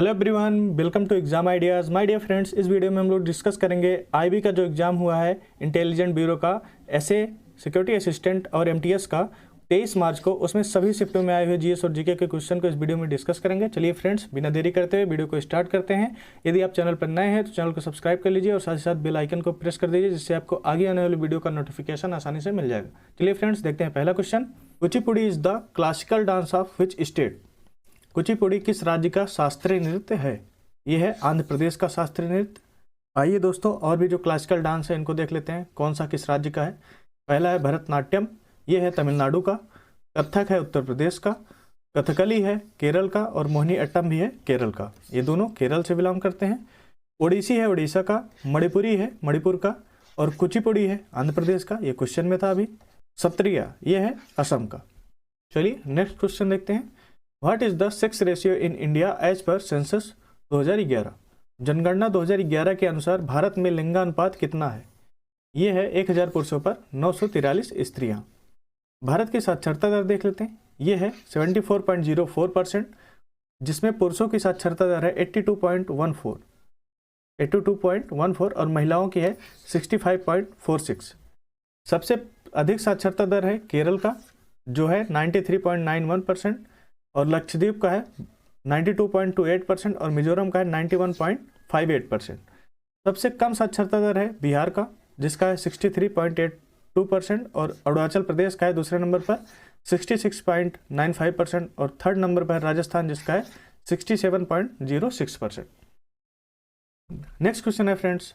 Hello everyone, welcome to Exam Ideas. My dear friends, इस video में हम लोग डिस्कस करेंगे आईबी का जो एग्ज़ाम हुआ है इंटेलिजेंट ब्यूरो का, एसए, सिक्योरिटी असिस्टेंट और एमटीएस का 23 मार्च को। उसमें सभी शिफ्टों में आए हुए जीएस और जीके के क्वेश्चन को इस वीडियो में डिस्कस करेंगे। चलिए फ्रेंड्स, बिना देरी करते हुए वीडियो को स्टार्ट करते हैं। यदि आप चैनल पर नए हैं तो चैनल को सब्सक्राइब कर लीजिए और साथ ही साथ बेल आइकन को प्रेस कर दीजिए, जिससे आपको आगे आने वाली वीडियो का नोटिफिकेशन आसानी से मिल जाएगा। चलिए फ्रेंड्स, देखते हैं पहला question. Kuchipudi is the classical dance of which state? Kuchipudi किस राज्य का शास्त्रीय नृत्य है? ये है आंध्र प्रदेश का शास्त्रीय नृत्य। आइए दोस्तों, और भी जो क्लासिकल डांस है इनको देख लेते हैं, कौन सा किस राज्य का है। पहला है भरतनाट्यम, ये है तमिलनाडु का। कथक है उत्तर प्रदेश का। कथकली है केरल का और मोहिनी अट्टम भी है केरल का। ये दोनों केरल से बिलोंग करते हैं। ओडिसी है उड़ीसा का। मणिपुरी है मणिपुर का। और कुचिपुड़ी है आंध्र प्रदेश का। ये क्वेश्चन में था अभी। सत्रिया ये है असम का। चलिए नेक्स्ट क्वेश्चन देखते हैं। What is the sex ratio in India as per census 2011? जनगणना 2011 के अनुसार भारत में लिंगानुपात कितना है? ये है 1000 पुरुषों पर 943 स्त्रियां। भारत की साक्षरता दर देख लेते हैं। ये है 74.04%, जिसमें पुरुषों की साक्षरता दर है 82.14 और महिलाओं की है 65.46। सबसे अधिक साक्षरता दर है केरल का, जो है 93.91%, और लक्षद्वीप का है 92.28% और मिजोरम का है 91.58%। सबसे कम साक्षरता दर है बिहार का, जिसका है 63.82%, और अरुणाचल प्रदेश का है दूसरे नंबर पर 66.95%, और थर्ड नंबर पर है राजस्थान, जिसका है 67.06%। नेक्स्ट क्वेश्चन है friends,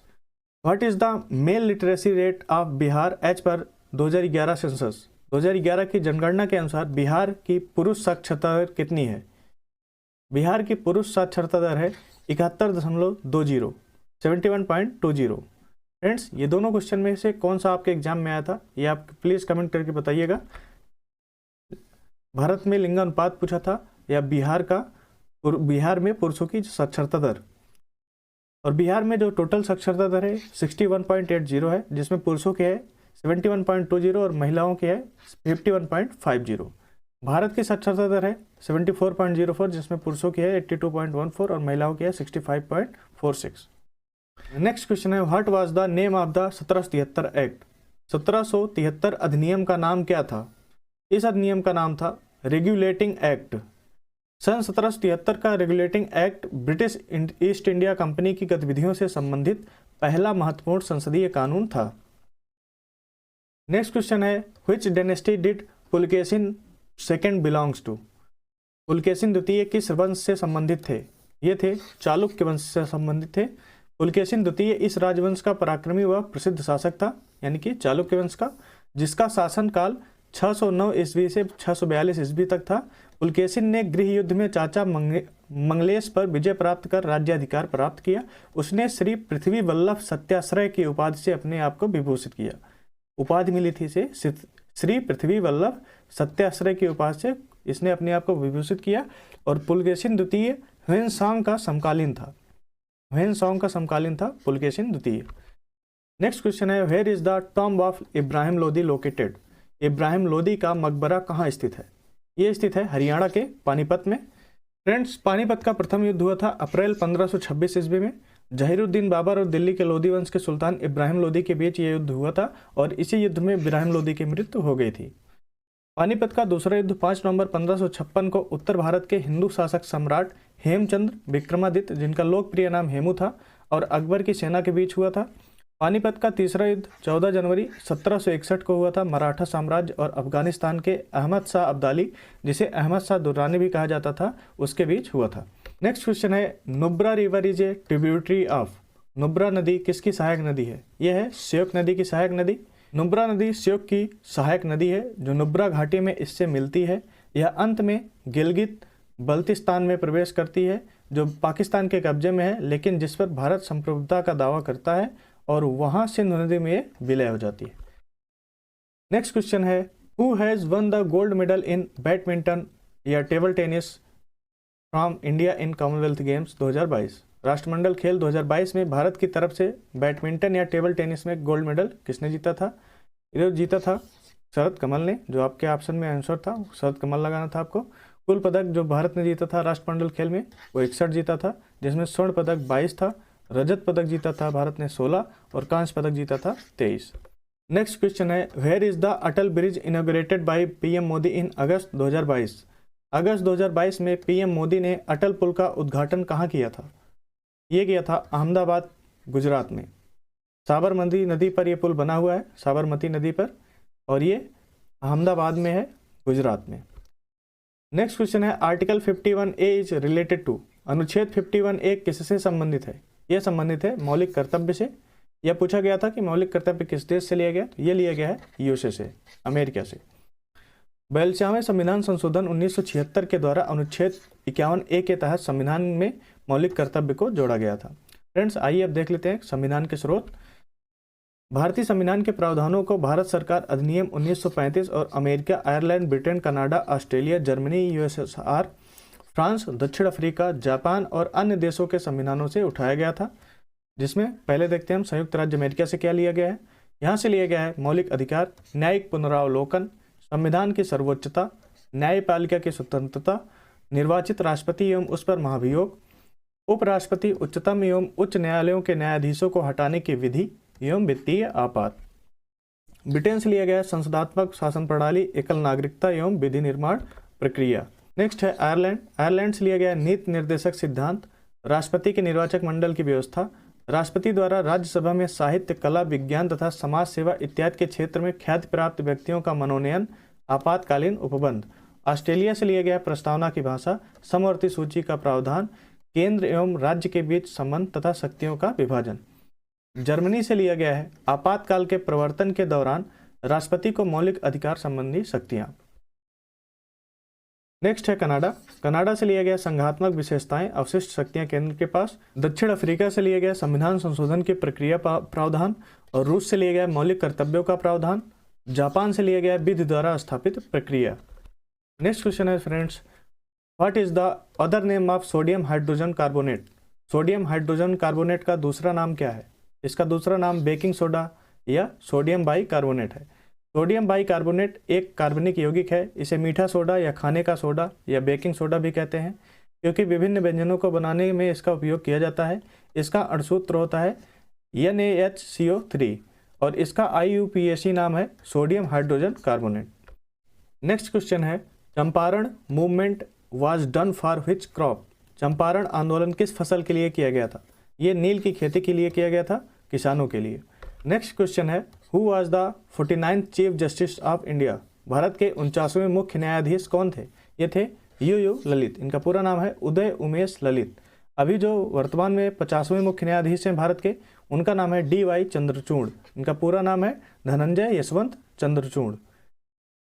what is the male literacy rate of Bihar as per 2011 census? 2011 की जनगणना के अनुसार बिहार की पुरुष साक्षरता दर कितनी है? बिहार की पुरुष साक्षरता दर है 71.20, 71.20। फ्रेंड्स, ये दोनों क्वेश्चन में से कौन सा आपके एग्जाम में आया था, ये आप प्लीज कमेंट करके बताइएगा। भारत में लिंगानुपात पूछा था या बिहार में पुरुषों की साक्षरता दर? और बिहार में जो टोटल साक्षरता दर है 61.80 है, जिसमें पुरुषों के है 71.20 और महिलाओं के है 51.50। भारत की साक्षरता दर है 74.04, जिसमें पुरुषों की है 82.14 और महिलाओं की है 65.46। नेक्स्ट क्वेश्चन है, what was the name of the 1773 act? 1773 अधिनियम का नाम क्या था? इस अधिनियम का नाम था रेगुलेटिंग एक्ट। सन 1773 का regulating act British East India company की गतिविधियों से संबंधित पहला महत्वपूर्ण संसदीय कानून था। नेक्स्ट क्वेश्चन है, which dynasty did Pulakeshin second belongs to? Pulakeshin द्वितीय किस वंश से संबंधित थे? ये थे चालुक्य वंश से संबंधित थे। पुलकेशिन द्वितीय इस राजवंश का पराक्रमी व प्रसिद्ध शासक था, यानी कि चालुक्य वंश का, जिसका शासनकाल 609 ईस्वी से 642 ईस्वी तक था। पुलकेशिन ने गृह युद्ध में चाचा मंगलेश पर विजय प्राप्त कर राज्याधिकार प्राप्त किया। उसने श्री पृथ्वी वल्लभ सत्याश्रय की उपाधि से अपने आप को विभूषित किया। उपाधि मिली थी इसे श्री पृथ्वी वल्लभ सत्याश्रय की उपाधि से इसने अपने आप को विभूषित किया। और पुलकेशिन द्वितीय ह्वेनसांग का समकालीन था। ह्वेनसांग का समकालीन था पुलकेशिन द्वितीय। नेक्स्ट क्वेश्चन है, where is the tomb of Ibrahim Lodi located? Ibrahim Lodi का मकबरा कहाँ स्थित है? ये स्थित है हरियाणा के पानीपत में। फ्रेंड्स, पानीपत का प्रथम युद्ध हुआ था अप्रैल 1526 ईस्वी में। जहीरुद्दीन बाबर और दिल्ली के लोदी वंश के सुल्तान इब्राहिम लोदी के बीच ये युद्ध हुआ था और इसी युद्ध में इब्राहिम लोदी की मृत्यु हो गई थी। पानीपत का दूसरा युद्ध 5 नवंबर 1556 को उत्तर भारत के हिंदू शासक सम्राट हेमचंद्र विक्रमादित्य, जिनका लोकप्रिय नाम हेमू था, और अकबर की सेना के बीच हुआ था। पानीपत का तीसरा युद्ध 14 जनवरी 1761 को हुआ था मराठा साम्राज्य और अफगानिस्तान के अहमद शाह अब्दाली, जिसे अहमद शाह दुर्रानी भी कहा जाता था, उसके बीच हुआ था। नेक्स्ट क्वेश्चन है, Nubra river is a tributary of? Nubra नदी किसकी सहायक नदी है? यह है श्योक नदी की सहायक नदी। नुब्रा नदी श्योक की सहायक नदी है, जो नुब्रा घाटी में इससे मिलती है। यह अंत में गिलगित बल्तिस्तान में प्रवेश करती है, जो पाकिस्तान के कब्जे में है, लेकिन जिस पर भारत संप्रभुता का दावा करता है, और वहां सिंधु नदी में विलय हो जाती है। नेक्स्ट क्वेश्चन है, who has won the gold medal in badminton या table tennis from India in Commonwealth Games 2022? राष्ट्रमंडल खेल 2022 में भारत की तरफ से बैडमिंटन या टेबल टेनिस में गोल्ड मेडल किसने जीता था? इधर जीता था शरद कमल ने, जो आपके ऑप्शन में आंसर था, शरद कमल लगाना था आपको। कुल पदक जो भारत ने जीता था राष्ट्रमंडल खेल में वो 61 जीता था, जिसमें स्वर्ण पदक 22 था, रजत पदक जीता था भारत ने 16 और कांस्य पदक जीता था 23। नेक्स्ट क्वेश्चन है, where is the Atal bridge inaugurated by PM Modi in August 2022? अगस्त 2022 में पीएम मोदी ने अटल पुल का उद्घाटन कहाँ किया था? ये किया था अहमदाबाद, गुजरात में। साबरमती नदी पर यह पुल बना हुआ है, साबरमती नदी पर, और ये अहमदाबाद में है, गुजरात में। नेक्स्ट क्वेश्चन है, article 51A is related to? अनुच्छेद 51A किससे संबंधित है? यह संबंधित है मौलिक कर्तव्य से। यह पूछा गया था कि मौलिक कर्तव्य किस देश से लिया गया, तो यह लिया गया है यूएसए से, अमेरिका से। 42वें संविधान संशोधन 1976 के द्वारा अनुच्छेद 51A के तहत संविधान में मौलिक कर्तव्य को जोड़ा गया था। फ्रेंड्स, आइए अब देख लेते हैं संविधान के स्रोत। भारतीय संविधान के प्रावधानों को भारत सरकार अधिनियम 1935 और America, Ireland, Britain, Canada, Australia, Germany, USSR, France, दक्षिण अफ्रीका, जापान और अन्य देशों के संविधानों से उठाया गया था। जिसमें पहले देखते हैं हम संयुक्त राज्य अमेरिका से क्या लिया गया है। यहाँ से लिया गया है मौलिक अधिकार, न्यायिक पुनरावलोकन, संविधान की सर्वोच्चता, न्यायपालिका की स्वतंत्रता, निर्वाचित राष्ट्रपति एवं उस पर महाभियोग, उपराष्ट्रपति, उच्चतम एवं उच्च न्यायालयों के न्यायाधीशों को हटाने की विधि एवं वित्तीय आपात। ब्रिटेन से लिया गया संसदात्मक शासन प्रणाली, एकल नागरिकता एवं विधि निर्माण प्रक्रिया। नेक्स्ट है आयरलैंड। आयरलैंड से लिया गया नीति निर्देशक सिद्धांत, राष्ट्रपति के निर्वाचक मंडल की व्यवस्था, राष्ट्रपति द्वारा राज्यसभा में साहित्य, कला, विज्ञान तथा समाज सेवा इत्यादि के क्षेत्र में ख्याति प्राप्त व्यक्तियों का मनोनयन, आपातकालीन उपबंध। ऑस्ट्रेलिया से लिया गया प्रस्तावना की भाषा, समवर्ती सूची का प्रावधान, केंद्र एवं राज्य के बीच संबंध तथा शक्तियों का विभाजन। जर्मनी से लिया गया है आपातकाल के प्रवर्तन के दौरान राष्ट्रपति को मौलिक अधिकार संबंधी शक्तियां। नेक्स्ट है कनाडा। कनाडा से लिया गया संघात्मक विशेषताएं, अवशिष्ट शक्तियां केंद्र के पास। दक्षिण अफ्रीका से लिया गया संविधान संशोधन की प्रक्रिया प्रावधान और रूस से लिया गया मौलिक कर्तव्यों का प्रावधान। जापान से लिया गया विधि द्वारा स्थापित प्रक्रिया। नेक्स्ट क्वेश्चन है friends, what is the other name of sodium hydrogen carbonate? Sodium hydrogen carbonate का दूसरा नाम क्या है? इसका दूसरा नाम बेकिंग सोडा या सोडियम बाई कार्बोनेट है। सोडियम बाई कार्बोनेट एक कार्बनिक यौगिक है। इसे मीठा सोडा या खाने का सोडा या बेकिंग सोडा भी कहते हैं, क्योंकि विभिन्न व्यंजनों को बनाने में इसका उपयोग किया जाता है। इसका अणुसूत्र होता है NaHCO3 और इसका IUPAC नाम है sodium hydrogen carbonate. Next question है, Champaran movement was done for which crop? Champaran आंदोलन किस फसल के लिए किया गया था? ये नील की खेती के लिए किया गया था, किसानों के लिए। नेक्स्ट क्वेश्चन है, who was the 49th chief justice of India? Bharat के 49वें मुख्य न्यायाधीश कौन थे? ये थे यू ललित। इनका पूरा नाम है उदय उमेश ललित। अभी जो वर्तमान में 50वें मुख्य न्यायाधीश हैं भारत के, उनका नाम है DY चंद्रचूड़। इनका पूरा नाम है धनंजय यशवंत चंद्रचूड़।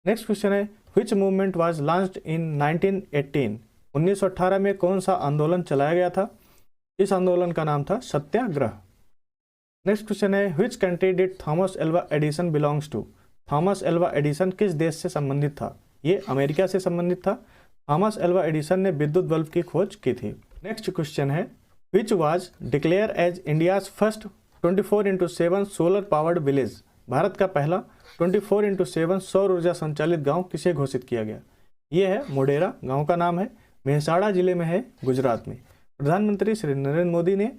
नेक्स्ट क्वेश्चन है, which movement was launched in 1918? 1918 में कौन सा आंदोलन चलाया गया था? इस आंदोलन का नाम था सत्याग्रह। नेक्स्ट क्वेश्चन है, which country did Thomas Alva Edison belongs to? Thomas Alva Edison किस देश से संबंधित था? ये अमेरिका से संबंधित था। थॉमस एल्वा एडिसन ने विद्युत बल्ब की खोज की थी। नेक्स्ट क्वेश्चन है, which was declare as India's first 24/7 solar powered village? Bharat का पहला 24/7 सौर ऊर्जा संचालित गांव किसे घोषित किया गया? ये है मोढेरा। गांव का नाम है, मेहसाणा जिले में है, गुजरात में। प्रधानमंत्री श्री नरेंद्र मोदी ने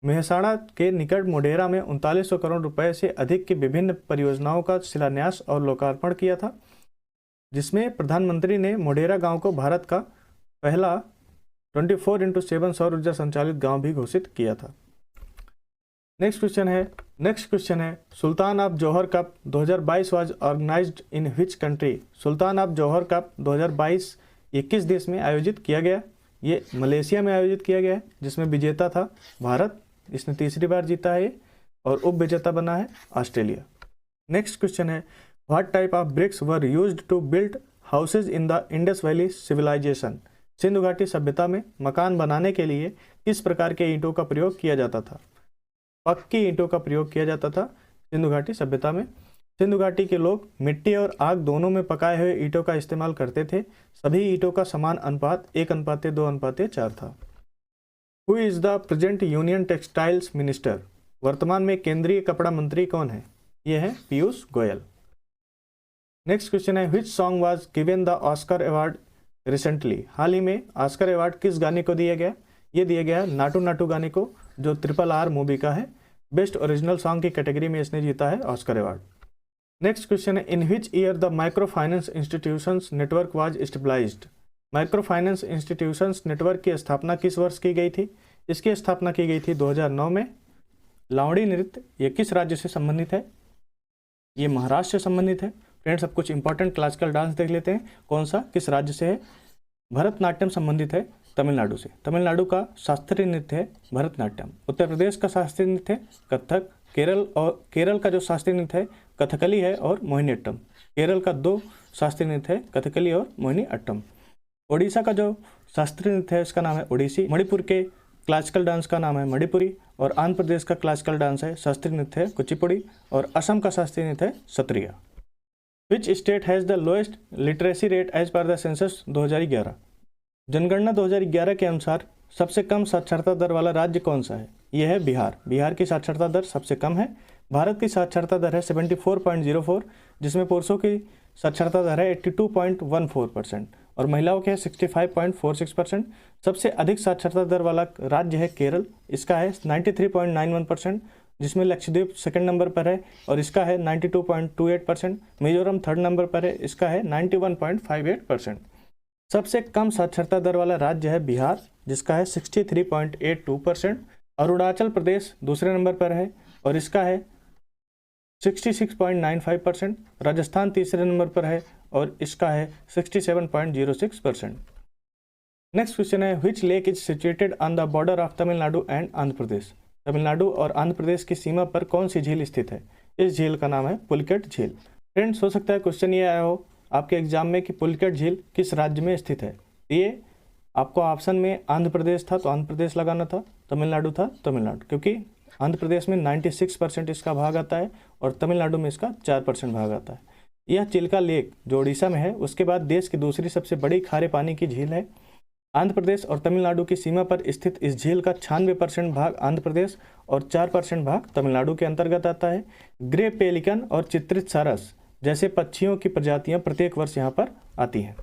मेहसाणा के निकट मोढेरा में 3900 करोड़ रुपए से अधिक की विभिन्न परियोजनाओं का शिलान्यास और लोकार्पण किया था, जिसमें प्रधानमंत्री ने मोढेरा गांव को भारत का पहला 24/7 सौर ऊर्जा संचालित गांव भी घोषित किया था। नेक्स्ट क्वेश्चन है, Sultan of Johor Cup 2022 was organised in which country? Sultan of Johor Cup 2022 किस देश में आयोजित किया गया? ये मलेशिया में आयोजित किया गया है, जिसमें विजेता था भारत। इसने तीसरी बार जीता है और उप विजेता बना है ऑस्ट्रेलिया। नेक्स्ट क्वेश्चन है, what type of bricks were used to build houses in the Indus valley civilisation? Sindhu घाटी सभ्यता में मकान बनाने के लिए किस प्रकार के ईंटों का प्रयोग किया जाता था? पक्की ईंटों का प्रयोग किया जाता था सिंधु घाटी सभ्यता में। सिंधु घाटी के लोग मिट्टी और आग दोनों में पकाए हुए ईंटों का इस्तेमाल करते थे। सभी ईंटों का समान अनुपात 1:2:4 था। Who is the present union textiles minister? वर्तमान में केंद्रीय कपड़ा मंत्री कौन है? ये है पीयूष गोयल। नेक्स्ट क्वेश्चन है, which song was given the Oscar award recently हाल ही में ऑस्कर अवार्ड किस गाने को दिया गया? ये दिया गया नाटू नाटू गाने को, जो RRR मूवी का है। बेस्ट ओरिजिनल सॉन्ग की कैटेगरी में इसने जीता है ऑस्कर अवार्ड। नेक्स्ट क्वेश्चन है, in which year the micro finance institutions network was established? Micro finance institutions network की स्थापना किस वर्ष की गई थी? इसकी स्थापना की गई थी 2009 में। लावड़ी नृत्य ये किस राज्य से संबंधित है? ये महाराष्ट्र से संबंधित है। फ्रेंड्स, अब कुछ इंपॉर्टेंट क्लासिकल डांस देख लेते हैं, कौन सा किस राज्य से है। भरतनाट्यम संबंधित है तमिलनाडु से। तमिलनाडु का शास्त्रीय नृत्य है भरतनाट्यम। उत्तर प्रदेश का शास्त्रीय नृत्य है कथक। केरल का जो शास्त्रीय नृत्य है कथकली है और मोहिनीअट्टम। केरल का 2 शास्त्रीय नृत्य है कथकली और मोहिनीअट्टम। ओडिशा का जो शास्त्रीय नृत्य है इसका नाम है ओडिसी। मणिपुर के क्लासिकल डांस का नाम है मणिपुरी। और आंध्र प्रदेश का क्लासिकल डांस है शास्त्रीय नृत्य है कुचिपुड़ी। और असम का शास्त्रीय नृत्य है Sattriya. Which state has the lowest literacy rate as per the census 2011? जनगणना 2011 के अनुसार सबसे कम साक्षरता दर वाला राज्य कौन सा है? यह है बिहार। बिहार की साक्षरता दर सबसे कम है। भारत की साक्षरता दर है 74.04, जिसमें पुरुषों की साक्षरता दर है 82.14% और महिलाओं की है 65.46%। सबसे अधिक साक्षरता दर वाला राज्य है केरल, इसका है 93.91%, जिसमें लक्षद्वीप सेकंड नंबर पर है और इसका है 92.28%। मिजोरम थर्ड नंबर पर है, इसका है 91.58%। सबसे कम साक्षरता दर वाला राज्य है बिहार, जिसका है 63.82%। अरुणाचल प्रदेश दूसरे नंबर पर है और इसका है 66.95%। राजस्थान तीसरे नंबर पर है और इसका है 67.06%। नेक्स्ट क्वेश्चन है, which lake is situated on the border of Tamil Nadu and Andhra Pradesh? Tamil Nadu और आंध्र प्रदेश की सीमा पर कौन सी झील स्थित है? इस झील का नाम है पुलिकेट झील। फ्रेंड्स, हो सकता है क्वेश्चन ये आया हो आपके एग्जाम में कि पुलिकेट झील किस राज्य में स्थित है। ये आपको ऑप्शन में आंध्र प्रदेश था तो आंध्र प्रदेश लगाना था, तमिलनाडु था तमिलनाडु, क्योंकि आंध्र प्रदेश में 96% इसका भाग आता है और तमिलनाडु में इसका 4% भाग आता है। यह चिल्का लेक जो उड़ीसा में है, उसके बाद देश की दूसरी सबसे बड़ी खारे पानी की झील है। आंध्र प्रदेश और तमिलनाडु की सीमा पर स्थित इस झील का 96% भाग आंध्र प्रदेश और 4% भाग तमिलनाडु के अंतर्गत आता है। ग्रे पेलिकन और चित्रित सारस जैसे पक्षियों की प्रजातियां प्रत्येक वर्ष यहाँ पर आती हैं।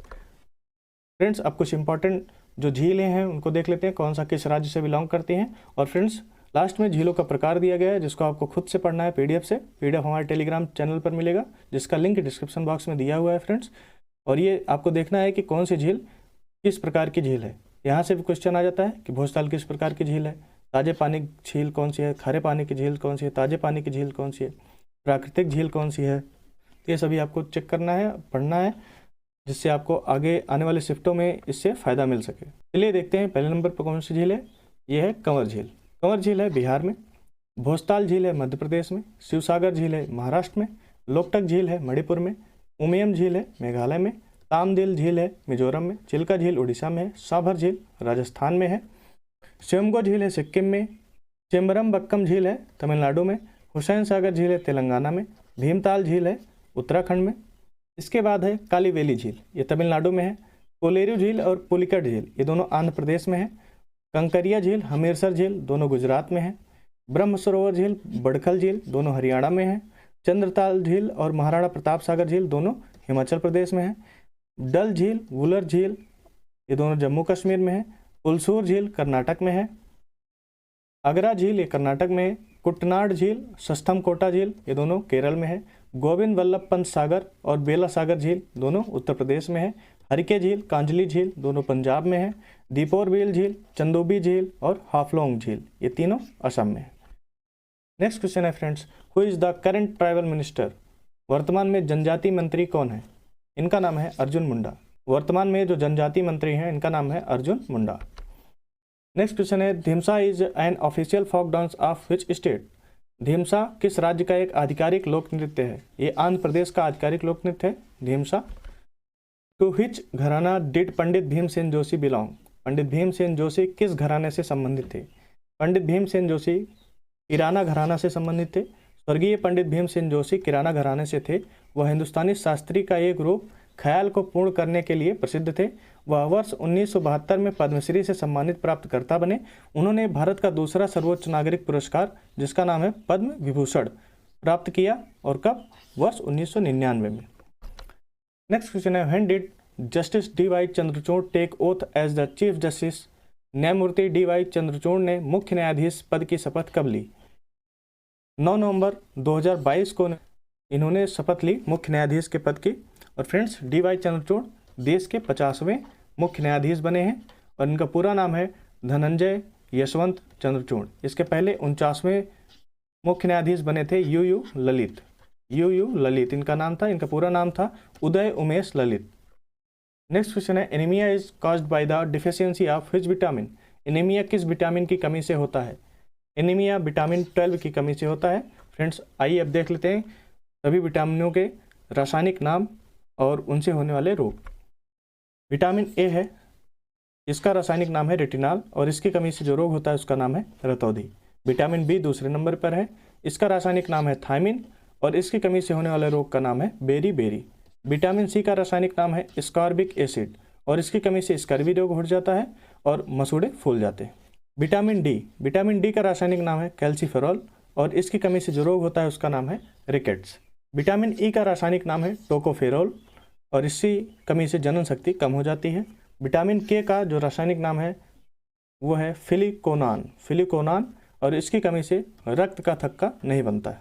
फ्रेंड्स, अब कुछ इंपॉर्टेंट जो झीलें हैं उनको देख लेते हैं, कौन सा किस राज्य से बिलोंग करती हैं। और फ्रेंड्स, लास्ट में झीलों का प्रकार दिया गया है जिसको आपको खुद से पढ़ना है पीडीएफ से। पीडीएफ हमारे टेलीग्राम चैनल पर मिलेगा, जिसका लिंक डिस्क्रिप्शन बॉक्स में दिया हुआ है फ्रेंड्स। और ये आपको देखना है कि कौन सी झील किस प्रकार की झील है। यहाँ से भी क्वेश्चन आ जाता है कि भोजताल किस प्रकार की झील है, ताजे पानी की झील कौन सी है, खारे पानी की झील कौन सी है, ताजे पानी की झील कौन सी है, प्राकृतिक झील कौन सी है। ये सभी आपको चेक करना है, पढ़ना है, जिससे आपको आगे आने वाले शिफ्टों में इससे फ़ायदा मिल सके। चलिए देखते हैं पहले नंबर पर कौन सी झील है। ये है कंवर झील। कंवर झील है बिहार में। भोजताल झील है मध्य प्रदेश में। शिवसागर झील है महाराष्ट्र में। लोकटक झील है मणिपुर में। उमियम झील है मेघालय में। तामदिल झील है मिजोरम में। चिल्का झील उड़ीसा में है। साभर झील राजस्थान में है। शिवमगो झील है सिक्किम में। चेम्बरमबक्कम झील है तमिलनाडु में। हुसैन सागर झील है तेलंगाना में। भीमताल झील है उत्तराखंड में। इसके बाद है कालीवेली झील, ये तमिलनाडु में है। कोलेरू झील और पुलिकेट झील ये दोनों आंध्र प्रदेश में है। कंकरिया झील हमीरसर झील दोनों गुजरात में है। ब्रह्म सरोवर झील बड़खल झील दोनों हरियाणा में है। चंद्रताल झील और महाराणा प्रताप सागर झील दोनों हिमाचल प्रदेश में है। डल झील वुलर झील ये दोनों जम्मू कश्मीर में है। उलसूर झील कर्नाटक में है। अगरा झील ये कर्नाटक में है। कुटनाड झील सस्थमकोटा झील ये दोनों केरल में है। गोविंद वल्लभ पंत सागर और बेला सागर झील दोनों उत्तर प्रदेश में है। हरिके झील कांजली झील दोनों पंजाब में है। दीपोरबिल झील चंदोबी झील और हाफलोंग झील ये तीनों असम में है। नेक्स्ट क्वेश्चन है friends, who is the current tribal minister? वर्तमान में जनजाति मंत्री कौन है? इनका नाम है अर्जुन मुंडा। वर्तमान में जो जनजाति मंत्री हैं इनका नाम है अर्जुन मुंडा। नेक्स्ट क्वेश्चन है, Dhimsa is an official folk dance of which state? Dhimsa किस राज्य का एक आधिकारिक लोक नृत्य है? ये आंध्र प्रदेश का आधिकारिक लोक नृत्य है Dhimsa. To which gharana did Pandit Bhimsen Joshi belong? Pandit Bhimsen Joshi किस घराने से संबंधित थे? पंडित भीमसेन जोशी किराना घराना से संबंधित थे। स्वर्गीय पंडित भीमसेन जोशी किराना घराने से थे। वह हिंदुस्तानी शास्त्रीय का एक रूप ख्याल को पूर्ण करने के लिए प्रसिद्ध थे। वह वर्ष 1972 में पद्मश्री से सम्मानित प्राप्तकर्ता बने। उन्होंने भारत का दूसरा सर्वोच्च नागरिक पुरस्कार जिसका नाम है पद्म विभूषण प्राप्त किया, और कब? वर्ष 1999 में। नेक्स्ट क्वेश्चन है, when did justice D Y. Chandrachud take oath as the chief justice? न्यायमूर्ति डी.वाई. चंद्रचूड़ ने मुख्य न्यायाधीश पद की शपथ कब ली? 9 नवंबर 2022 को इन्होंने शपथ ली मुख्य न्यायाधीश के पद की। और फ्रेंड्स, डी.वाई. चंद्रचूड़ देश के 50वें मुख्य न्यायाधीश बने हैं और इनका पूरा नाम है धनंजय यशवंत चंद्रचूड़। इसके पहले 49वें मुख्य न्यायाधीश बने थे यू ललित इनका नाम था। इनका पूरा नाम था उदय उमेश ललित। नेक्स्ट क्वेश्चन है, anaemia is caused by the deficiency of which vitamin? Anaemia किस विटामिन की कमी से होता है? एनीमिया विटामिन 12 की कमी से होता है। फ्रेंड्स, आइए अब देख लेते हैं सभी विटामिनों के रासायनिक नाम और उनसे होने वाले रोग। विटामिन ए है, इसका रासायनिक नाम है रेटिनॉल और इसकी कमी से जो रोग होता है उसका नाम है रतौंधी। विटामिन बी दूसरे नंबर पर है, इसका रासायनिक नाम है थायमिन और इसकी कमी से होने वाले रोग का नाम है बेरी। विटामिन सी का रासायनिक नाम है स्कॉर्बिक एसिड और इसकी कमी से स्कर्वी रोग हो जाता है और मसूड़े फूल जाते हैं। विटामिन डी का रासायनिक नाम है कैल्सीफेरॉल और इसकी कमी से जो रोग होता है उसका नाम है रिकेट्स। विटामिन ई का रासायनिक नाम है टोकोफेरोल और इसकी कमी से जनन शक्ति कम हो जाती है। विटामिन के का जो रासायनिक नाम है वो है फिलिकोनान और इसकी कमी से रक्त का थक्का नहीं बनता है।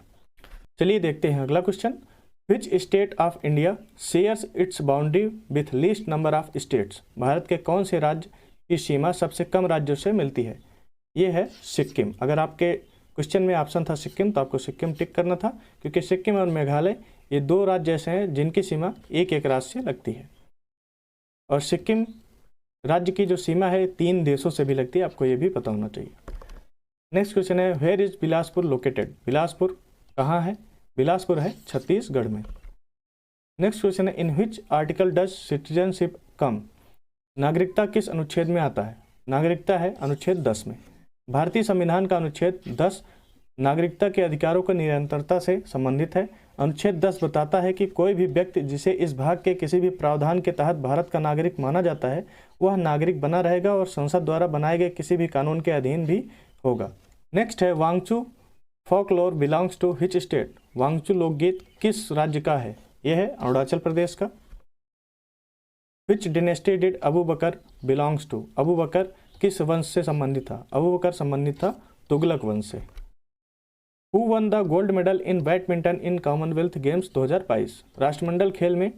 चलिए देखते हैं अगला question. Which state of India shares it's boundary with least number of states? Bharat के कौन से राज्य की सीमा सबसे कम राज्यों से मिलती है? ये है सिक्किम। अगर आपके क्वेश्चन में ऑप्शन था सिक्किम तो आपको सिक्किम टिक करना था, क्योंकि सिक्किम और मेघालय ये दो राज्य ऐसे हैं जिनकी सीमा एक राज्य से लगती है और सिक्किम राज्य की जो सीमा है 3 देशों से भी लगती है, आपको ये भी पता होना चाहिए। नेक्स्ट क्वेश्चन है, where is Bilaspur located? Bilaspur कहाँ है? बिलासपुर है छत्तीसगढ़ में। नेक्स्ट क्वेश्चन है, in which article does citizenship come? नागरिकता किस अनुच्छेद में आता है? नागरिकता है अनुच्छेद 10 में। भारतीय संविधान का अनुच्छेद 10 नागरिकता के अधिकारों की निरंतरता से संबंधित है। अनुच्छेद 10 बताता है कि कोई भी व्यक्ति जिसे इस भाग के किसी भी प्रावधान के तहत भारत का नागरिक माना जाता है वह नागरिक बना रहेगा और संसद द्वारा बनाए गए किसी भी कानून के अधीन भी होगा। नेक्स्ट है, Wangchu folklore belongs to which state? Wangchu लोकगीत किस राज्य का है? यह है अरुणाचल प्रदेश का। Which dynasty did Abu Bakr belongs to? Abu Bakr किस वंश से संबंधित था? अबू बकर संबंधित था तुगलक वंश से। Who one the gold medal in badminton in Commonwealth Games 2022? राष्ट्रमंडल खेल में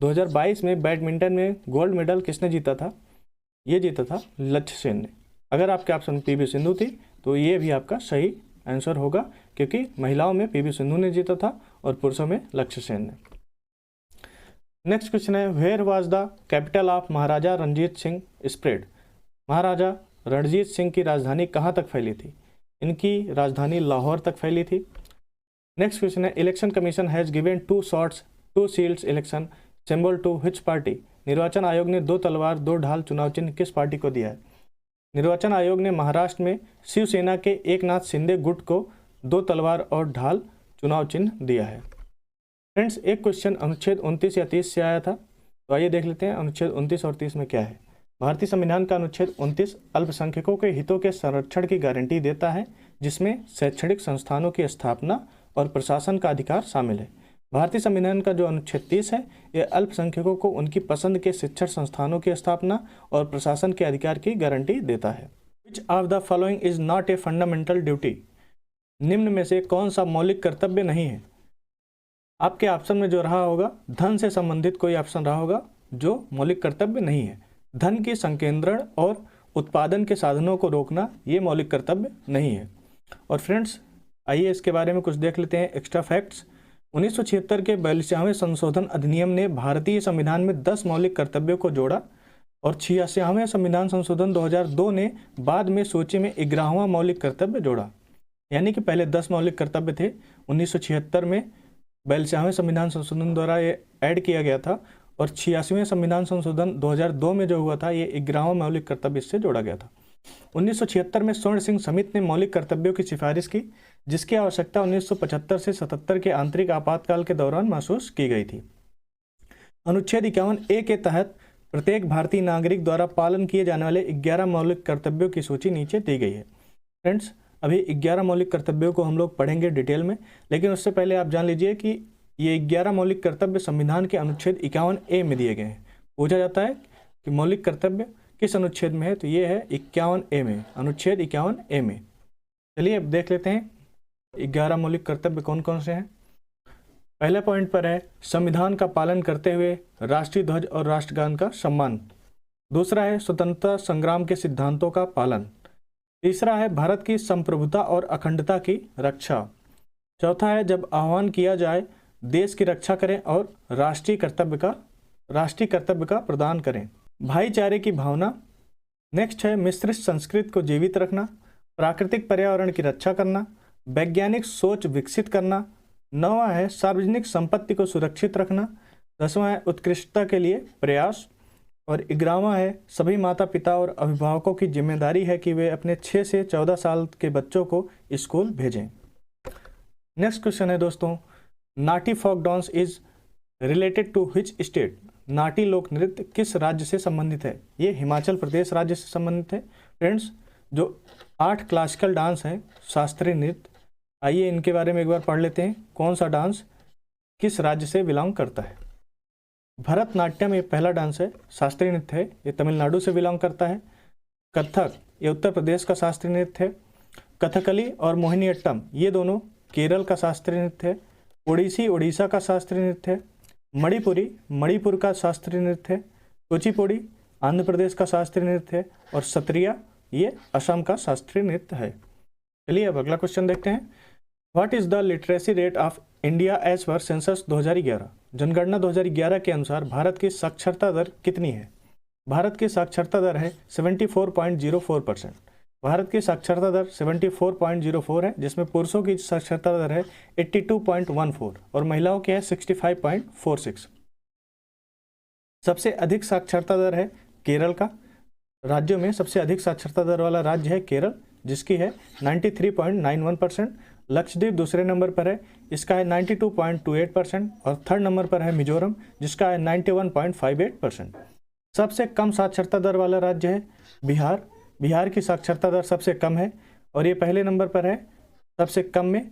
2022 में बैडमिंटन में गोल्ड मेडल किसने जीता था? ये जीता था लक्ष्य सेन ने। अगर आपके ऑप्शन पीवी सिंधु थी तो ये भी आपका सही आंसर होगा, क्योंकि महिलाओं में पीवी सिंधु ने जीता था और पुरुषों में लक्ष्य सेन ने। नेक्स्ट क्वेश्चन है, where was the capital of Maharaja Ranjit Singh spread? Maharaja Ranjit Singh की राजधानी कहाँ तक फैली थी? इनकी राजधानी लाहौर तक फैली थी। नेक्स्ट क्वेश्चन है, election commission has given 2 swords 2 shields election symbol to which party? निर्वाचन आयोग ने 2 तलवार 2 ढाल चुनाव चिन्ह किस पार्टी को दिया है? निर्वाचन आयोग ने महाराष्ट्र में शिवसेना के एकनाथ शिंदे गुट को 2 तलवार और ढाल चुनाव चिन्ह दिया है। फ्रेंड्स, एक क्वेश्चन अनुच्छेद 29 या 30 से आया था, तो आइए देख लेते हैं अनुच्छेद 29 और 30 में क्या है। भारतीय संविधान का अनुच्छेद 29 अल्पसंख्यकों के हितों के संरक्षण की गारंटी देता है, जिसमें शैक्षणिक संस्थानों की स्थापना और प्रशासन का अधिकार शामिल है। भारतीय संविधान का जो अनुच्छेद 30 है यह अल्पसंख्यकों को उनकी पसंद के शिक्षण संस्थानों की स्थापना और प्रशासन के अधिकार की गारंटी देता है। Which of the following is not a fundamental duty? निम्न में से कौन सा मौलिक कर्तव्य नहीं है? आपके ऑप्शन में जो रहा होगा धन से संबंधित कोई ऑप्शन रहा होगा जो मौलिक कर्तव्य नहीं है। धन की संकेंद्रण और उत्पादन के साधनों को रोकना ये मौलिक कर्तव्य नहीं है। और फ्रेंड्स, आइए इसके बारे में कुछ देख लेते हैं एक्स्ट्रा फैक्ट्स। 1976 के 42वें संशोधन अधिनियम ने भारतीय संविधान में 10 मौलिक कर्तव्यों को जोड़ा और 86वें संविधान संशोधन 2002 ने बाद में सूची में 11वां मौलिक कर्तव्य जोड़ा। यानी कि पहले 10 मौलिक कर्तव्य थे, 1976 में 42वें संविधान संशोधन द्वारा ये ऐड किया गया था और 86वें संविधान संशोधन 2002 में जो हुआ था ये 11वां मौलिक कर्तव्य इससे जोड़ा गया था। 1976 में स्वर्ण सिंह समिति ने मौलिक कर्तव्यों की सिफारिश की, जिसकी आवश्यकता 1975 से 77 के आंतरिक आपातकाल के दौरान महसूस की गई थी। अनुच्छेद 51A के तहत प्रत्येक भारतीय नागरिक द्वारा पालन किए जाने वाले 11 मौलिक कर्तव्यों की सूची नीचे दी गई है। फ्रेंड्स, अभी 11 मौलिक कर्तव्यों को हम लोग पढ़ेंगे डिटेल में, लेकिन उससे पहले आप जान लीजिए कि ये 11 मौलिक कर्तव्य संविधान के अनुच्छेद 51A में दिए गए हैं। पूछा जाता है कि मौलिक कर्तव्य किस अनुच्छेद में है, तो ये है 51A में, अनुच्छेद 51A में। चलिए अब देख लेते हैं 11 मौलिक कर्तव्य कौन कौन से हैं। पहले पॉइंट पर है संविधान का पालन करते हुए राष्ट्रीय ध्वज और राष्ट्रगान का सम्मान। दूसरा है स्वतंत्रता संग्राम के सिद्धांतों का पालन। तीसरा है भारत की संप्रभुता और अखंडता की रक्षा। चौथा है जब आह्वान किया जाए देश की रक्षा करें और राष्ट्रीय कर्तव्य का प्रदान करें। भाईचारे की भावना। नेक्स्ट है मिश्रित संस्कृति को जीवित रखना, प्राकृतिक पर्यावरण की रक्षा करना, वैज्ञानिक सोच विकसित करना। 9वां है सार्वजनिक संपत्ति को सुरक्षित रखना। 10वां है उत्कृष्टता के लिए प्रयास। और 11वां है सभी माता पिता और अभिभावकों की जिम्मेदारी है कि वे अपने 6 से 14 साल के बच्चों को स्कूल भेजें। नेक्स्ट क्वेश्चन है दोस्तों, Nati folk dance is related to which state? Nati लोक नृत्य किस राज्य से संबंधित है? ये हिमाचल प्रदेश राज्य से संबंधित है। फ्रेंड्स, जो 8 क्लासिकल डांस हैं, शास्त्रीय नृत्य, आइए इनके बारे में एक बार पढ़ लेते हैं। कौन सा डांस किस राज्य से बिलोंग करता है? भरतनाट्यम ये पहला डांस है, शास्त्रीय नृत्य है, ये तमिलनाडु से बिलोंग करता है। कथक ये उत्तर प्रदेश का शास्त्रीय नृत्य है। कथकली और मोहिनीअट्टम ये दोनों केरल का शास्त्रीय नृत्य है। ओडिसी उड़ीसा का शास्त्रीय नृत्य है। मणिपुरी मणिपुर का शास्त्रीय नृत्य है। कुचिपुड़ी आंध्र प्रदेश का शास्त्रीय नृत्य है। और सत्रिया ये असम का शास्त्रीय नृत्य है। चलिए अब अगला क्वेश्चन देखते हैं। What is the literacy rate of India as per census 2011? जनगणना 2011 के अनुसार भारत की साक्षरता दर कितनी है? भारत की साक्षरता दर है 74.04%। भारत की साक्षरता दर 74.04 है, जिसमें पुरुषों की साक्षरता दर है 82.14 और महिलाओं की है 65.46। सबसे अधिक साक्षरता दर है केरल का। राज्यों में सबसे अधिक साक्षरता दर वाला राज्य है केरल, जिसकी है 93.91%। लक्षद्वीप दूसरे नंबर पर है, इसका है 92.28%। और थर्ड नंबर पर है मिजोरम, जिसका है 91.58%। सबसे कम साक्षरता दर वाला राज्य है बिहार। बिहार की साक्षरता दर सबसे कम है और ये पहले नंबर पर है सबसे कम में,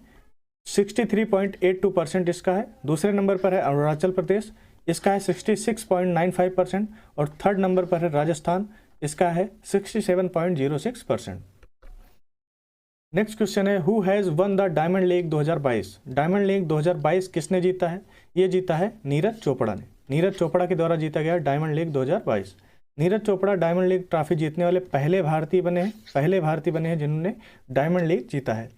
63.82% इसका है। दूसरे नंबर पर है अरुणाचल प्रदेश, इसका है 66.95%। और थर्ड नंबर पर है राजस्थान, इसका है 67.06%। नेक्स्ट क्वेश्चन है, who has one the diamond league 2022? Diamond league 2022 किसने जीता है? ये जीता है नीरज चोपड़ा ने। नीरज चोपड़ा के द्वारा जीता गया diamond league 2022। Neeraj Chopra diamond league trophy जीतने वाले पहले भारतीय बने हैं जिन्होंने डायमंड लीग जीता है।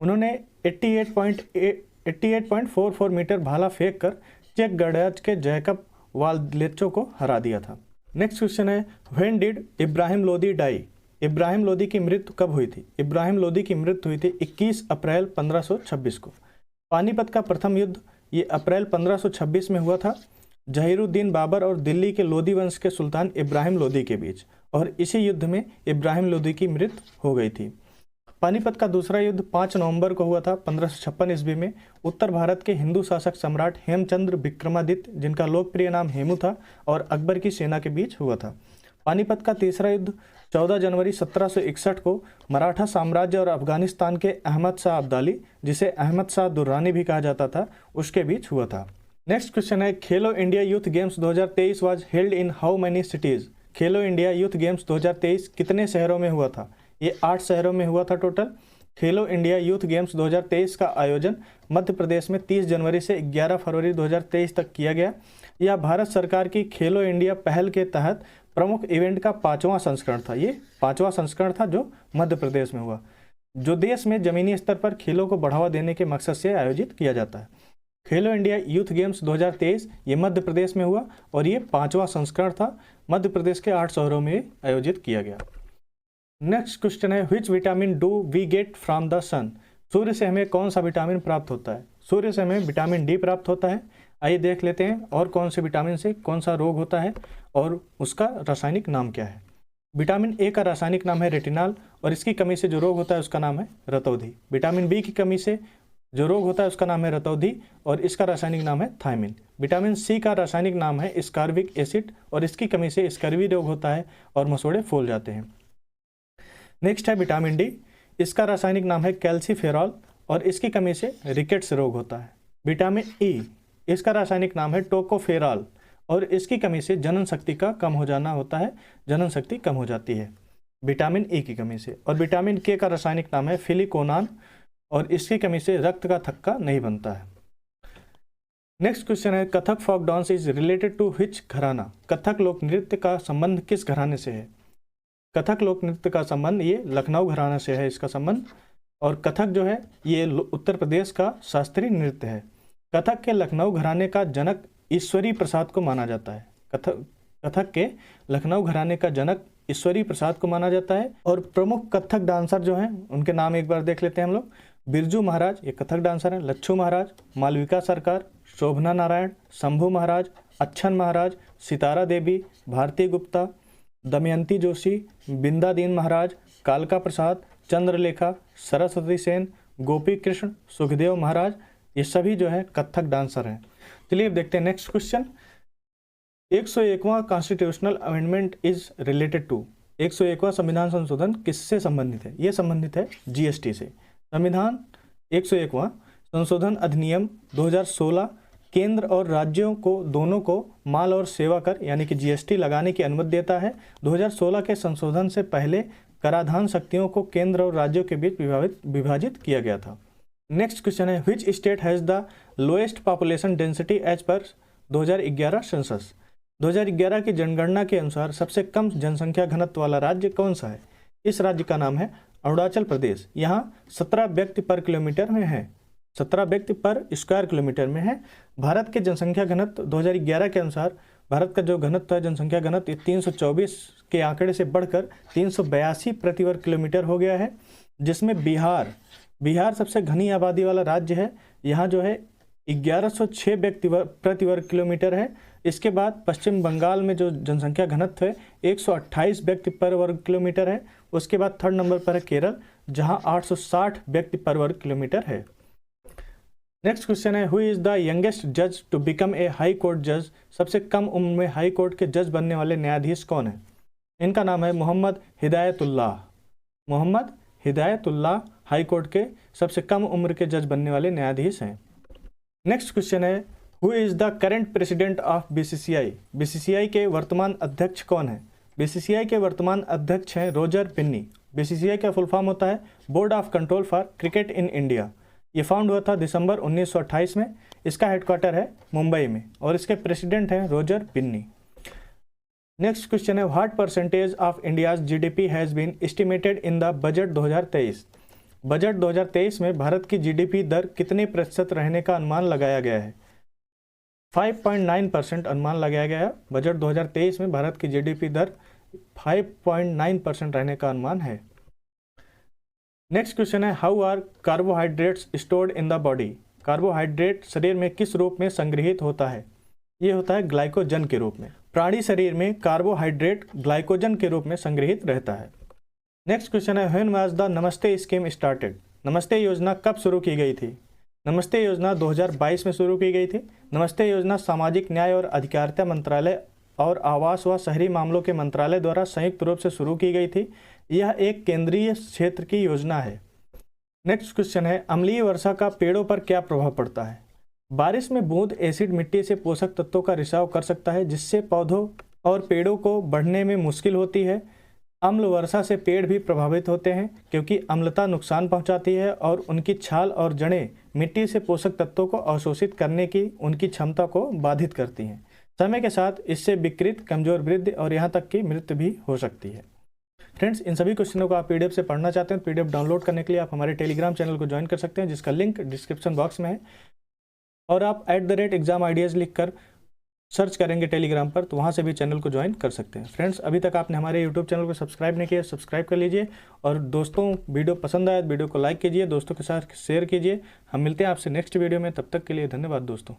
उन्होंने 88.44 मीटर भाला फेंक कर चेक गणराज्य के जैकब वाल्डेलेच्चो को हरा दिया था। नेक्स्ट क्वेश्चन है, when did Ibrahim Lodi die? Ibrahim Lodi की मृत्यु कब हुई थी? इब्राहिम लोदी की मृत्यु हुई थी 21 अप्रैल 1526 को। पानीपत का प्रथम युद्ध ये अप्रैल 1526 में हुआ था, जहीरुद्दीन बाबर और दिल्ली के लोदी वंश के सुल्तान इब्राहिम लोदी के बीच, और इसी युद्ध में इब्राहिम लोदी की मृत्यु हो गई थी। पानीपत का दूसरा युद्ध 5 नवंबर को हुआ था 1556 ईस्वी में। उत्तर भारत के हिंदू शासक सम्राट हेमचंद्र विक्रमादित्य, जिनका लोकप्रिय नाम हेमू था, और अकबर की सेना के बीच हुआ था। पानीपत का तीसरा युद्ध 14 जनवरी 1761 को मराठा साम्राज्य और अफगानिस्तान के अहमद शाह अब्दाली, जिसे अहमद शाह दुर्रानी भी कहा जाता था, उसके बीच हुआ था। नेक्स्ट क्वेश्चन है, खेलो India youth games 2023 was held in how many cities? Khelo India youth games 2023 कितने शहरों में हुआ था? ये 8 शहरों में हुआ था टोटल। खेलो इंडिया यूथ गेम्स 2023 का आयोजन मध्य प्रदेश में 30 जनवरी से 11 फरवरी 2023 तक किया गया। यह भारत सरकार की खेलो इंडिया पहल के तहत प्रमुख इवेंट का 5वां संस्करण था। ये 5वां संस्करण था जो मध्य प्रदेश में हुआ, जो देश में जमीनी स्तर पर खेलों को बढ़ावा देने के मकसद से आयोजित किया जाता है। खेलो इंडिया यूथ गेम्स 2023 ये मध्य प्रदेश में हुआ और ये 5वां संस्करण था। मध्य प्रदेश के 8 शहरों में आयोजित किया गया। नेक्स्ट क्वेश्चन है, which vitamin do we get from the sun? सूर्य से हमें कौन सा विटामिन प्राप्त होता है? सूर्य से हमें विटामिन डी प्राप्त होता है। आइए देख लेते हैं और कौन से विटामिन से कौन सा रोग होता है और उसका रासायनिक नाम क्या है। विटामिन ए का रासायनिक नाम है रेटिनॉल और इसकी कमी से जो रोग होता है उसका नाम है रतौंधी। विटामिन बी की कमी से जो रोग होता है उसका नाम है रतौंधी और इसका रासायनिक नाम है थायमिन। विटामिन सी का रासायनिक नाम है स्कार्बिक एसिड और इसकी कमी से स्कर्वी रोग होता है और मसूड़े फूल जाते हैं। नेक्स्ट है विटामिन डी, इसका रासायनिक नाम है कैल्सीफेरॉल और इसकी कमी से रिकेट्स रोग होता है। विटामिन ई, इसका रासायनिक नाम है टोकोफेरॉल और इसकी कमी से जनन शक्ति का कम हो जाना होता है, जनन शक्ति कम हो जाती है विटामिन ए की कमी से। और विटामिन के का रासायनिक नाम है फिलिकोनान, और इसकी कमी से रक्त का थक्का नहीं बनता है। नेक्स्ट क्वेश्चन है Kathak folk dance is related to which gharana? Kathak लोक नृत्य का संबंध किस घराने से है? कथक लोक नृत्य का संबंध ये लखनऊ घराना से है इसका संबंध। और कथक जो है ये उत्तर प्रदेश का शास्त्रीय नृत्य है। कथक के लखनऊ घराने का जनक ईश्वरी प्रसाद को माना जाता है। कथक के लखनऊ घराने का जनक ईश्वरी प्रसाद को माना जाता है। और प्रमुख कथक डांसर जो हैं उनके नाम एक बार देख लेते हैं हम लोग। बिरजू महाराज ये कथक डांसर हैं, लच्छू महाराज, मालविका सरकार, शोभना नारायण, शंभू महाराज, अच्छन महाराज, सितारा देवी, भारती गुप्ता, दमयंती जोशी, बिंदादीन महाराज, कालका प्रसाद, चंद्रलेखा, सरस्वती सेन, गोपी कृष्ण, सुखदेव महाराज, ये सभी जो है कथक डांसर हैं। चलिए अब देखते हैं नेक्स्ट क्वेश्चन। 101वां constitutional amendment is related to? 101वां संविधान संशोधन किससे संबंधित है? ये संबंधित है जीएसटी से। संविधान 101वां संशोधन अधिनियम 2016 केंद्र और राज्यों को दोनों को माल और सेवा कर यानी कि जीएसटी लगाने की अनुमति देता है। 2016 के संशोधन से पहले कराधान शक्तियों को केंद्र और राज्यों के बीच विभाजित किया गया था। नेक्स्ट क्वेश्चन है which state has the lowest population density as per 2011 census? 2011 की जनगणना के अनुसार सबसे कम जनसंख्या घनत्व वाला राज्य कौन सा है? इस राज्य का नाम है अरुणाचल प्रदेश। यहाँ 17 व्यक्ति पर किलोमीटर में है, 17 व्यक्ति पर स्क्वायर किलोमीटर में है। भारत के जनसंख्या घनत्व 2011 के अनुसार भारत का जो घनत्व है जनसंख्या घनत्व 324 के आंकड़े से बढ़कर 382 प्रति वर्ग किलोमीटर हो गया है, जिसमें बिहार सबसे घनी आबादी वाला राज्य है। यहाँ जो है 1106 व्यक्ति प्रति वर्ग किलोमीटर है। इसके बाद पश्चिम बंगाल में जो जनसंख्या घनत्व है 128 व्यक्ति पर वर्ग किलोमीटर है। उसके बाद थर्ड नंबर पर है केरल, जहाँ 860 व्यक्ति पर वर्ग किलोमीटर है। नेक्स्ट क्वेश्चन है हु इज़ द यंगेस्ट जज to become a high court जज? सबसे कम उम्र में हाई कोर्ट के जज बनने वाले न्यायाधीश कौन है? इनका नाम है मोहम्मद हिदायतुल्लाह। मोहम्मद हिदायतुल्लाह हाई कोर्ट के सबसे कम उम्र के जज बनने वाले न्यायाधीश हैं। नेक्स्ट क्वेश्चन है who is the current president of BCCI? BCCI के वर्तमान अध्यक्ष कौन है? बीसीसीआई के वर्तमान अध्यक्ष हैं रोजर पिन्नी। बीसीसीआई का फुल फॉर्म होता है board of control for cricket in India. ये फाउंड हुआ था दिसंबर 1928 में। इसका हेडक्वार्टर है मुंबई में और इसके प्रेसिडेंट हैं रोजर पिन्नी। नेक्स्ट क्वेश्चन है what percentage of India's GDP has been estimated in the budget 2023? Budget 2023 में भारत की जीडीपी दर कितने प्रतिशत रहने का अनुमान लगाया गया है? 5.9% अनुमान लगाया गया है। बजट 2023 में भारत की जीडीपी दर 5.9% रहने का अनुमान है। नेक्स्ट क्वेश्चन है how are carbohydrates stored in the body? Carbohydrate शरीर में किस रूप में संग्रहित होता है? ये होता है ग्लाइकोजन के रूप में। प्राणी शरीर में कार्बोहाइड्रेट ग्लाइकोजन के रूप में संग्रहित रहता है। नेक्स्ट क्वेश्चन है व्हेन वाज द नमस्ते स्कीम स्टार्टेड? नमस्ते योजना कब शुरू की गई थी? नमस्ते योजना 2022 में शुरू की गई थी। नमस्ते योजना सामाजिक न्याय और अधिकारिता मंत्रालय और आवास व शहरी मामलों के मंत्रालय द्वारा संयुक्त रूप से शुरू की गई थी। यह एक केंद्रीय क्षेत्र की योजना है। नेक्स्ट क्वेश्चन है अम्लीय वर्षा का पेड़ों पर क्या प्रभाव पड़ता है? बारिश में बूंद एसिड मिट्टी से पोषक तत्वों का रिसाव कर सकता है, जिससे पौधों और पेड़ों को बढ़ने में मुश्किल होती है। अम्ल वर्षा से पेड़ भी प्रभावित होते हैं क्योंकि अम्लता नुकसान पहुंचाती है और उनकी छाल और जड़ें मिट्टी से पोषक तत्वों को अवशोषित करने की उनकी क्षमता को बाधित करती हैं। समय के साथ इससे विकृत, कमजोर वृद्धि और यहाँ तक कि मृत्यु भी हो सकती है। फ्रेंड्स, इन सभी क्वेश्चनों को आप पीडीएफ से पढ़ना चाहते हैं, पीडीएफ डाउनलोड करने के लिए आप हमारे टेलीग्राम चैनल को ज्वाइन कर सकते हैं, जिसका लिंक डिस्क्रिप्शन बॉक्स में है। और आप @exam ideas लिखकर सर्च करेंगे टेलीग्राम पर, तो वहाँ से भी चैनल को ज्वाइन कर सकते हैं। फ्रेंड्स, अभी तक आपने हमारे यूट्यूब चैनल को सब्सक्राइब नहीं किया, सब्सक्राइब कर लीजिए। और दोस्तों, वीडियो पसंद आए तो वीडियो को लाइक कीजिए, दोस्तों के साथ शेयर कीजिए। हम मिलते हैं आपसे नेक्स्ट वीडियो में, तब तक के लिए धन्यवाद दोस्तों।